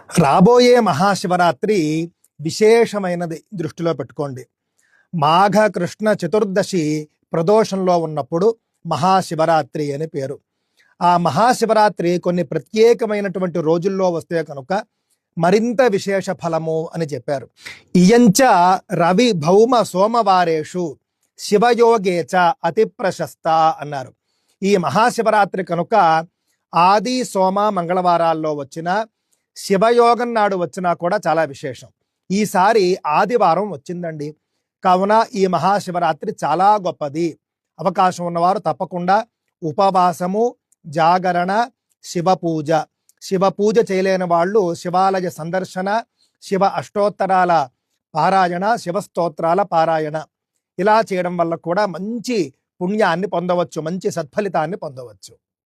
రాబోయే మహాశివరాత్రి విశేషమైనది దృష్టిలో పెట్టుకోండి. మాఘ కృష్ణ చతుర్దశి ప్రదోషంలో ఉన్నప్పుడు మహాశివరాత్రి అని పేరు. ఆ మహాశివరాత్రి కొన్ని ప్రత్యేకమైనటువంటి రోజుల్లో వస్తే కనుక మరింత విశేష ఫలము అని చెప్పారు. ఇయంచ రవి భౌమ సోమవారేషు శివయోగేచ అతి ప్రశస్త అన్నారు. ఈ మహాశివరాత్రి కనుక ఆది సోమ మంగళవారాల్లో వచ్చిన శివయోగం నాడు వచ్చినా కూడా చాలా విశేషం. ఈసారి ఆదివారం వచ్చిందండి. కావున ఈ మహాశివరాత్రి చాలా గొప్పది. అవకాశం ఉన్నవారు తప్పకుండా ఉపవాసము, జాగరణ, శివ పూజ చేయలేని వాళ్ళు శివాలయ సందర్శన, శివ అష్టోత్తరాల పారాయణ, శివస్తోత్రాల పారాయణ ఇలా చేయడం వల్ల కూడా మంచి పుణ్యాన్ని పొందవచ్చు, మంచి సత్ఫలితాన్ని పొందవచ్చు.